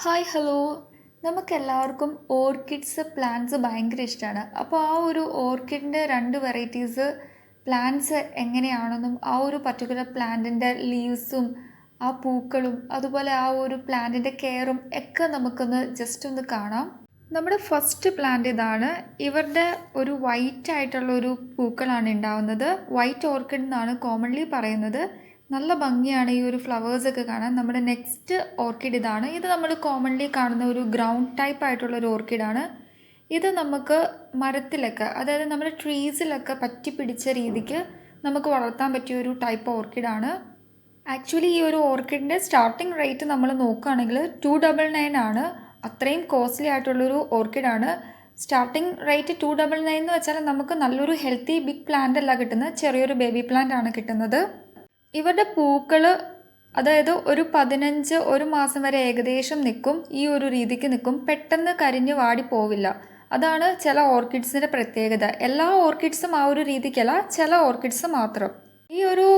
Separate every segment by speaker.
Speaker 1: Hi hello നമുക്കെല്ലാവർക്കും orchids plants ഭയങ്കര ഇഷ്ടമാണ്. അപ്പോൾ ആ ഒരു ഓർക്കിഡിൻ്റെ രണ്ട് വെറൈറ്റീസ് പ്ലാന്റ്സ് എങ്ങനെയാണെന്നും ആ ഒരു പർട്ടിക്കുലർ പ്ലാന്റിൻ്റെ ലീവ്സും ആ പൂക്കളും അതുപോലെ ആ ഒരു പ്ലാന്റിൻ്റെ കെയറും ഒക്കെ നമുക്കൊന്ന് ജസ്റ്റ് ഒന്ന് കാണാം. നമ്മുടെ ഫസ്റ്റ് പ്ലാന്റ് ഇതാണ്. ഇവരുടെ ഒരു വൈറ്റ് ആയിട്ടുള്ള ഒരു പൂക്കളാണ് ഉണ്ടാവുന്നത്. വൈറ്റ് ഓർക്കിഡ് എന്നാണ് കോമൺലി പറയുന്നത്. നല്ല ഭംഗിയാണ് ഈ ഒരു ഫ്ലവേഴ്സൊക്കെ കാണാൻ. നമ്മുടെ നെക്സ്റ്റ് ഓർക്കിഡ് ഇതാണ്. ഇത് നമ്മൾ കോമൺലി കാണുന്ന ഒരു ഗ്രൗണ്ട് ടൈപ്പ് ആയിട്ടുള്ള ഒരു ഓർക്കിഡാണ്. ഇത് നമുക്ക് മരത്തിലൊക്കെ, അതായത് നമ്മുടെ ട്രീസിലൊക്കെ പറ്റി പിടിച്ച രീതിക്ക് നമുക്ക് വളർത്താൻ പറ്റിയ ഒരു ടൈപ്പ് ഓർക്കിഡാണ്. ആക്ച്വലി ഈ ഒരു ഓർക്കിഡിൻ്റെ സ്റ്റാർട്ടിംഗ് റേറ്റ് നമ്മൾ നോക്കുകയാണെങ്കിൽ 299 ആണ്. അത്രയും കോസ്റ്റ്ലി ആയിട്ടുള്ളൊരു ഓർക്കിഡാണ്. സ്റ്റാർട്ടിംഗ് റേറ്റ് 299 എന്ന് വെച്ചാൽ നമുക്ക് നല്ലൊരു ഹെൽത്തി ബിഗ് പ്ലാന്റ് അല്ല കിട്ടുന്നത്, ചെറിയൊരു ബേബി പ്ലാന്റ് ആണ് കിട്ടുന്നത്. ഇവരുടെ പൂക്കൾ അതായത് ഒരു 15 ഒരു മാസം വരെ ഏകദേശം നിൽക്കും. ഈ ഒരു രീതിക്ക് നിൽക്കും. പെട്ടെന്ന് കരിഞ്ഞ് വാടി പോവില്ല. അതാണ് ചില ഓർക്കിഡ്സിൻ്റെ പ്രത്യേകത. എല്ലാ ഓർക്കിഡ്സും ആ ഒരു രീതിക്കല്ല, ചില ഓർക്കിഡ്സ് മാത്രം. ഈ ഒരു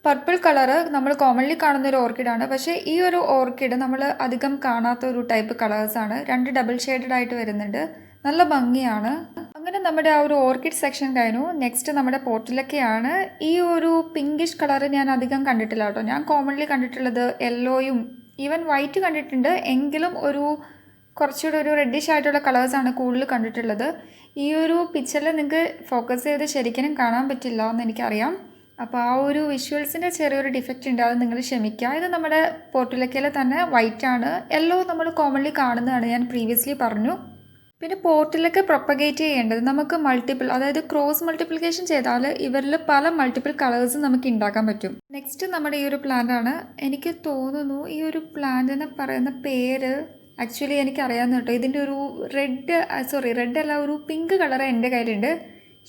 Speaker 1: പർപ്പിൾ കളറ് നമ്മൾ കോമൺലി കാണുന്ന ഒരു ഓർക്കിഡാണ്. പക്ഷേ ഈ ഒരു ഓർക്കിഡ് നമ്മൾ അധികം കാണാത്ത ഒരു ടൈപ്പ് കളേഴ്സാണ്. രണ്ട് ഡബിൾ ഷെയ്ഡഡ് ആയിട്ട് വരുന്നുണ്ട്. നല്ല ഭംഗിയാണ്. അങ്ങനെ നമ്മുടെ ആ ഒരു ഓർക്കിഡ് സെക്ഷൻ കഴിഞ്ഞു. നെക്സ്റ്റ് നമ്മുടെ പോർട്ടിലൊക്കെയാണ്. ഈ ഒരു പിങ്കിഷ് കളറ് ഞാൻ അധികം കണ്ടിട്ടില്ല കേട്ടോ. ഞാൻ കോമൺലി കണ്ടിട്ടുള്ളത് യെല്ലോയും ഈവൻ വൈറ്റ് കണ്ടിട്ടുണ്ട്. എങ്കിലും ഒരു കുറച്ചുകൂടി ഒരു റെഡിഷ് ആയിട്ടുള്ള കളേഴ്സാണ് കൂടുതൽ കണ്ടിട്ടുള്ളത്. ഈ ഒരു പിക്ചറിൽ നിങ്ങൾക്ക് ഫോക്കസ് ചെയ്ത് ശരിക്കും കാണാൻ പറ്റില്ല എന്ന് എനിക്കറിയാം. അപ്പോൾ ആ ഒരു വിഷ്വൽസിൻ്റെ ചെറിയൊരു ഡിഫക്റ്റ് ഉണ്ട്, അത് നിങ്ങൾ ക്ഷമിക്കുക. ഇത് നമ്മുടെ പോർട്ടിലക്കയിലെ തന്നെ വൈറ്റ് ആണ്. യെല്ലോ നമ്മൾ കോമൺലി കാണുന്നതാണ്, ഞാൻ പ്രീവിയസ്ലി പറഞ്ഞു. പിന്നെ പോർട്ടിലൊക്കെ പ്രൊപ്പഗേറ്റ് ചെയ്യേണ്ടത് നമുക്ക് മൾട്ടിപ്പിൾ, അതായത് ക്രോസ് മൾട്ടിപ്ലിക്കേഷൻ ചെയ്താൽ ഇവരിൽ പല മൾട്ടിപ്പിൾ കളേഴ്സും നമുക്ക് ഉണ്ടാക്കാൻ പറ്റും. നെക്സ്റ്റ് നമ്മുടെ ഈ ഒരു പ്ലാന്റ് ആണ്. എനിക്ക് തോന്നുന്നു ഈ ഒരു പ്ലാന്റിന് പറയുന്ന പേര് ആക്ച്വലി എനിക്കറിയാമെന്ന് കേട്ടോ. ഇതിൻ്റെ ഒരു റെഡ് അല്ല, ഒരു പിങ്ക് കളർ എൻ്റെ കയ്യിലുണ്ട്.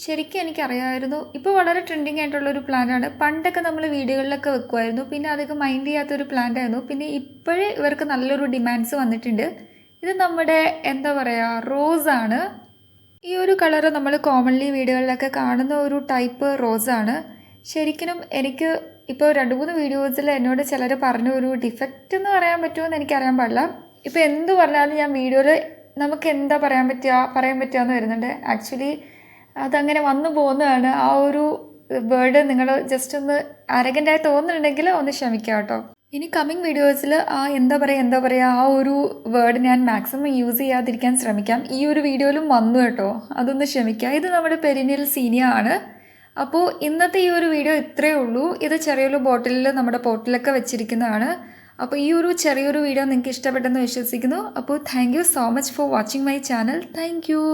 Speaker 1: ശരിക്കും എനിക്കറിയാമായിരുന്നു. ഇപ്പോൾ വളരെ ട്രെൻഡിങ് ആയിട്ടുള്ളൊരു പ്ലാന്റാണ്. പണ്ടൊക്കെ നമ്മൾ വീടുകളിലൊക്കെ വെക്കുമായിരുന്നു. പിന്നെ അധികം മൈൻഡ് ചെയ്യാത്തൊരു പ്ലാന്റ് ആയിരുന്നു. പിന്നെ ഇപ്പോഴേ ഇവർക്ക് നല്ലൊരു ഡിമാൻഡ്സ് വന്നിട്ടുണ്ട്. ഇത് നമ്മുടെ എന്താ പറയുക, റോസാണ്. ഈ ഒരു കളറ് നമ്മൾ കോമൺലി വീടുകളിലൊക്കെ കാണുന്ന ഒരു ടൈപ്പ് റോസാണ്. ശരിക്കും എനിക്ക് ഇപ്പോൾ 2-3 വീഡിയോസിൽ എന്നോട് ചിലർ പറഞ്ഞ ഒരു ഡിഫക്റ്റ് എന്ന് പറയാൻ പറ്റുമോ എന്ന് എനിക്കറിയാൻ പാടില്ല. ഇപ്പോൾ എന്ത് പറഞ്ഞാലും ഞാൻ വീഡിയോയിൽ നമുക്ക് എന്താ പറയാൻ പറ്റുക എന്ന് വരുന്നുണ്ട്. ആക്ച്വലി അതങ്ങനെ വന്നു പോകുന്നതാണ്. ആ ഒരു വേർഡ് നിങ്ങൾ ജസ്റ്റ് ഒന്ന് അരഗൻ്റായി തോന്നുന്നുണ്ടെങ്കിൽ ഒന്ന് ക്ഷമിക്കാം കേട്ടോ. ഇനി കമ്മിങ് വീഡിയോസിൽ ആ എന്താ പറയുക ആ ഒരു വേർഡ് ഞാൻ മാക്സിമം യൂസ് ചെയ്യാതിരിക്കാൻ ശ്രമിക്കാം. ഈ ഒരു വീഡിയോയിലും വന്നു കേട്ടോ, അതൊന്ന് ക്ഷമിക്കുക. ഇത് നമ്മുടെ പെരിനിയൽ സീനിയ ആണ്. അപ്പോൾ ഇന്നത്തെ ഈ ഒരു വീഡിയോ ഇത്രയേ ഉള്ളൂ. ഇത് ചെറിയൊരു ബോട്ടിലിൽ നമ്മുടെ പോട്ടിലൊക്കെ വെച്ചിരിക്കുന്നതാണ്. അപ്പോൾ ഈ ഒരു ചെറിയൊരു വീഡിയോ നിങ്ങൾക്ക് ഇഷ്ടപ്പെട്ടെന്ന് വിശ്വസിക്കുന്നു. അപ്പോൾ thank you so much for watching my channel. Thank you.